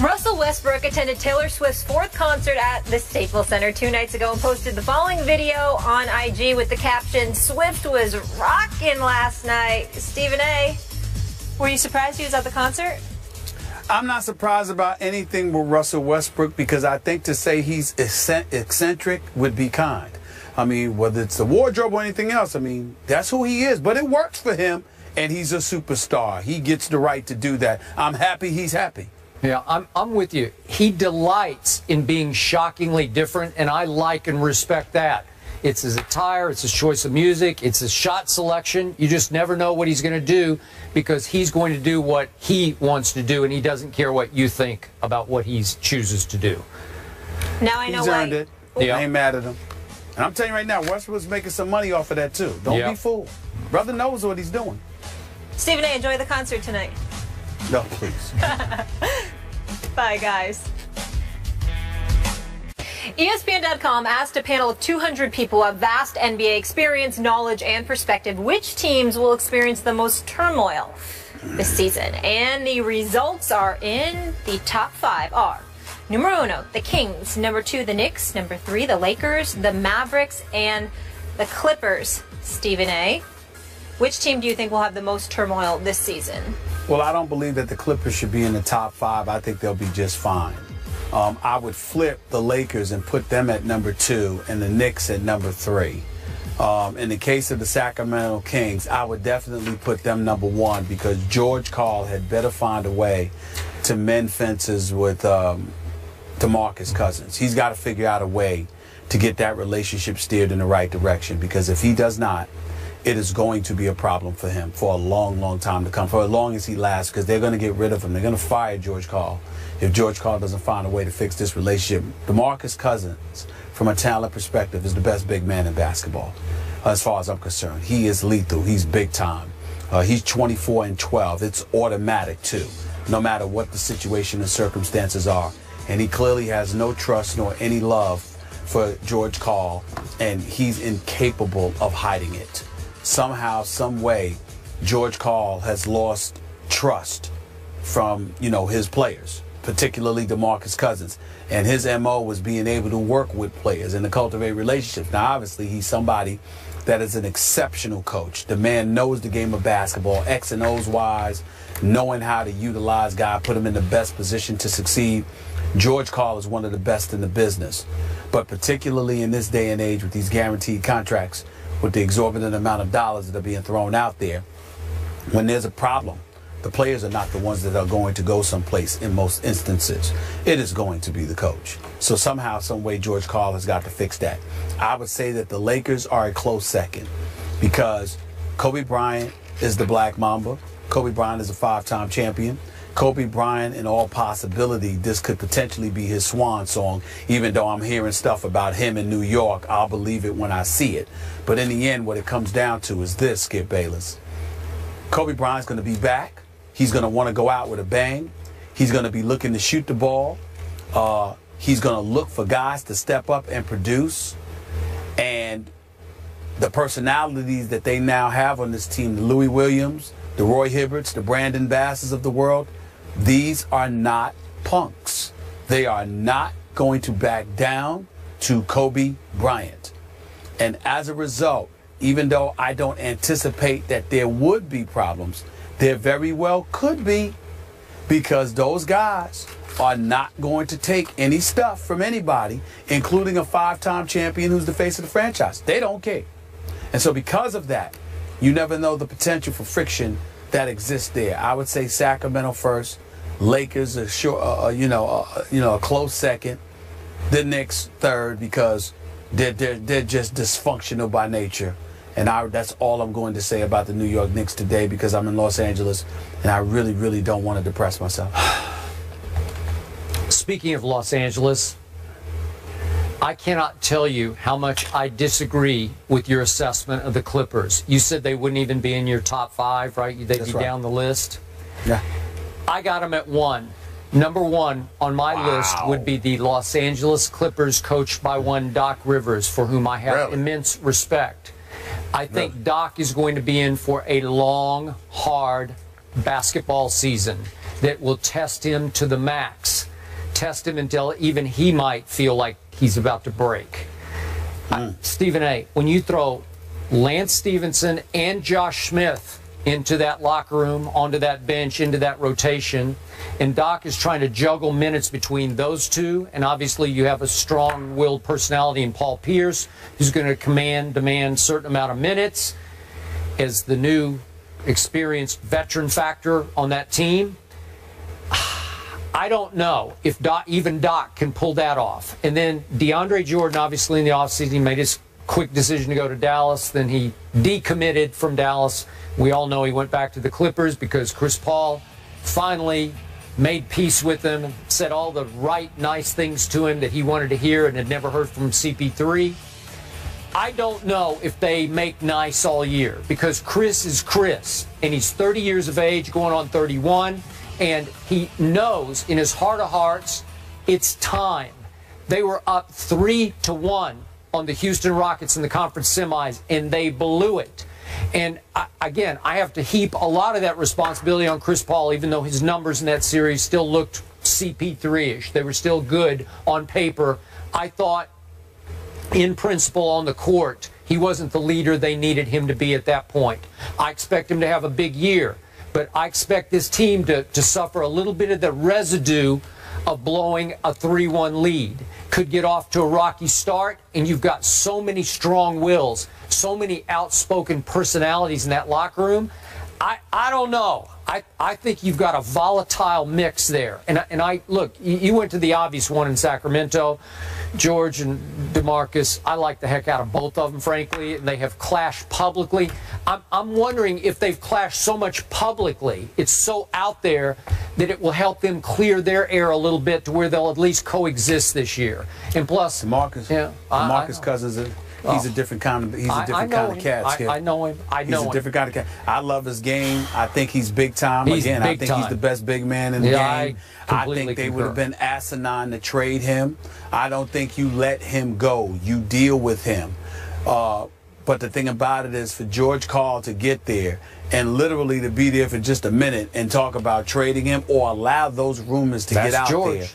Russell Westbrook attended Taylor Swift's 4th concert at the Staples Center 2 nights ago and posted the following video on IG with the caption, "Swift was rocking last night." Stephen A., were you surprised he was at the concert? I'm not surprised about anything with Russell Westbrook because I think to say he's eccentric would be kind. I mean, whether it's the wardrobe or anything else, I mean, that's who he is. But it works for him, and he's a superstar. He gets the right to do that. I'm happy he's happy. Yeah, I'm with you. He delights in being shockingly different, and I like and respect that. It's his attire, it's his choice of music, it's his shot selection. You just never know what he's going to do because he's going to do what he wants to do, and he doesn't care what you think about what he chooses to do. Now I know he's earned it. Yeah. I ain't mad at him. And I'm telling you right now, Westbrook's making some money off of that, too. Don't be fooled. Brother knows what he's doing. Stephen A., enjoy the concert tonight. No, please. Bye, guys. ESPN.com asked a panel of 200 people of vast NBA experience, knowledge, and perspective which teams will experience the most turmoil this season. And the results are in. The top 5 are numero uno, the Kings, number 2, the Knicks, number 3, the Lakers, the Mavericks, and the Clippers. Stephen A., which team do you think will have the most turmoil this season? Well, I don't believe that the Clippers should be in the top 5. I think they'll be just fine. I would flip the Lakers and put them at number 2 and the Knicks at number 3. In the case of the Sacramento Kings, I would definitely put them number 1 because George Karl had better find a way to mend fences with DeMarcus Cousins. He's got to figure out a way to get that relationship steered in the right direction because if he does not, it is going to be a problem for him for a long, long time to come, for as long as he lasts, because they're going to get rid of him. They're going to fire George Karl if George Karl doesn't find a way to fix this relationship. DeMarcus Cousins, from a talent perspective, is the best big man in basketball, as far as I'm concerned. He is lethal. He's big time. He's 24 and 12. It's automatic, too, no matter what the situation and circumstances are. And he clearly has no trust nor any love for George Karl, and he's incapable of hiding it. Somehow, some way, George Karl has lost trust from, his players, particularly DeMarcus Cousins. And his MO was being able to work with players and to cultivate relationships. Now, obviously, he's somebody that is an exceptional coach. The man knows the game of basketball, X and O's wise, knowing how to utilize guys, put him in the best position to succeed. George Karl is one of the best in the business. But particularly in this day and age with these guaranteed contracts, with the exorbitant amount of dollars that are being thrown out there, when there's a problem, the players are not the ones that are going to go someplace in most instances. It is going to be the coach. So somehow, some way, George Karl has got to fix that. I would say that the Lakers are a close second because Kobe Bryant is the Black Mamba. Kobe Bryant is a 5-time champion. Kobe Bryant, in all possibility, this could potentially be his swan song. Even though I'm hearing stuff about him in New York, I'll believe it when I see it. But in the end, what it comes down to is this, Skip Bayless. Kobe Bryant's going to be back. He's going to want to go out with a bang. He's going to be looking to shoot the ball. He's going to look for guys to step up and produce. And the personalities that they now have on this team, the Louis Williams, the Roy Hibberts, the Brandon Basses of the world, these are not punks. They are not going to back down to Kobe Bryant. And as a result, even though I don't anticipate that there would be problems, there very well could be, because those guys are not going to take any stuff from anybody, including a 5-time champion who's the face of the franchise. They don't care. And so because of that, you never know the potential for friction that exists there. I would say Sacramento first, Lakers a close second, the Knicks third because they're just dysfunctional by nature. And that's all I'm going to say about the New York Knicks today because I'm in Los Angeles and I really, really don't want to depress myself. Speaking of Los Angeles, I cannot tell you how much I disagree with your assessment of the Clippers. You said they wouldn't even be in your top 5, right? They'd be down the list. Yeah. I got them at 1. Number 1 on my list would be the Los Angeles Clippers, coached by one Doc Rivers, for whom I have immense respect. I think Doc is going to be in for a long, hard basketball season that will test him to the max. test him until even he might feel like he's about to break. Stephen A., when you throw Lance Stevenson and Josh Smith into that locker room, onto that bench, into that rotation, and Doc is trying to juggle minutes between those two, and obviously you have a strong-willed personality in Paul Pierce, who's going to demand a certain amount of minutes as the new experienced veteran factor on that team. I don't know if even Doc can pull that off. And then DeAndre Jordan, obviously in the offseason, he made his quick decision to go to Dallas. Then he decommitted from Dallas. We all know he went back to the Clippers because Chris Paul finally made peace with him and said all the right, nice things to him that he wanted to hear and had never heard from CP3. I don't know if they make nice all year because Chris is Chris, and he's 30 years of age, going on 31. And he knows in his heart of hearts, it's time. They were up 3-1 on the Houston Rockets in the conference semis, and they blew it. And again, I have to heap a lot of that responsibility on Chris Paul, even though his numbers in that series still looked CP3-ish. They were still good on paper. I thought, in principle, on the court, he wasn't the leader they needed him to be at that point. I expect him to have a big year. But I expect this team to suffer a little bit of the residue of blowing a 3-1 lead. Could get off to a rocky start, and you've got so many strong wills, so many outspoken personalities in that locker room. I don't know. I think you've got a volatile mix there. And I look, you went to the obvious one in Sacramento, George and DeMarcus. I like the heck out of both of them, frankly, and they have clashed publicly. I'm wondering if they've clashed so much publicly, it's so out there that it will help them clear their air a little bit to where they'll at least coexist this year. And plus, DeMarcus Cousins. He's a different kind of cat. I know him. He's a different kind of cat. I love his game. I think he's big time. I think he's the best big man in the game. I think they would have been asinine to trade him. I don't think you let him go. You deal with him. But the thing about it is for George Karl to get there and literally to be there for just a minute and talk about trading him or allow those rumors to get out there.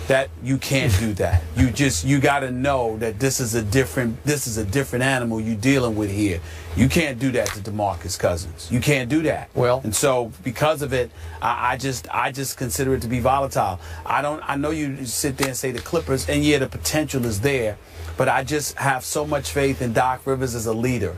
That you can't do that. You got to know that this is a different animal you're dealing with here. You can't do that to DeMarcus Cousins. You can't do that. Well, and so because of it, I just consider it to be volatile. I know you sit there and say the Clippers, and yeah, the potential is there, but I just have so much faith in Doc Rivers as a leader,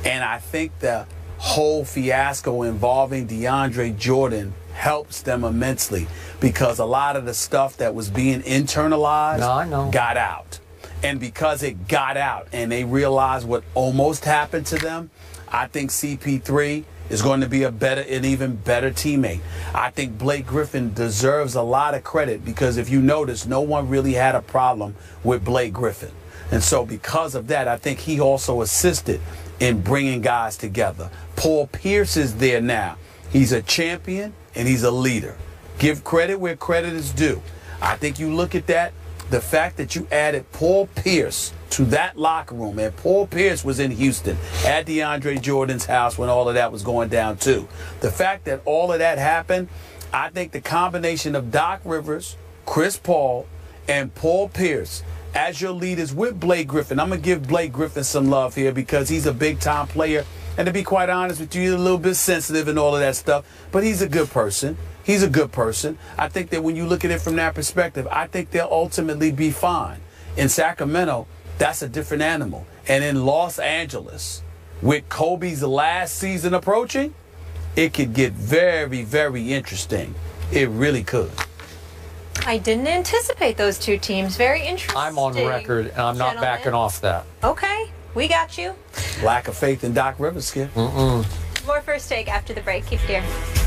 and I think the whole fiasco involving DeAndre Jordan helps them immensely because a lot of the stuff that was being internalized got out. And because it got out and they realized what almost happened to them, I think CP3 is going to be an even better teammate. I think Blake Griffin deserves a lot of credit because if you notice, no one really had a problem with Blake Griffin. And so because of that, I think he also assisted in bringing guys together. Paul Pierce is there now. He's a champion and he's a leader. Give credit where credit is due. I think you look at that, the fact that you added Paul Pierce to that locker room, and Paul Pierce was in Houston at DeAndre Jordan's house when all of that was going down too. The fact that all of that happened, I think the combination of Doc Rivers, Chris Paul, and Paul Pierce as your leaders with Blake Griffin. I'm going to give Blake Griffin some love here because he's a big-time player. And to be quite honest with you, he's a little bit sensitive and all of that stuff. But he's a good person. He's a good person. I think that when you look at it from that perspective, I think they'll ultimately be fine. In Sacramento, that's a different animal. And in Los Angeles, with Kobe's last season approaching, it could get very, very interesting. It really could. I didn't anticipate those two teams. Very interesting. I'm on record, and I'm not backing off that. Okay, we got you. Lack of faith in Doc Rivers, Skip. More First Take after the break. Keep it here.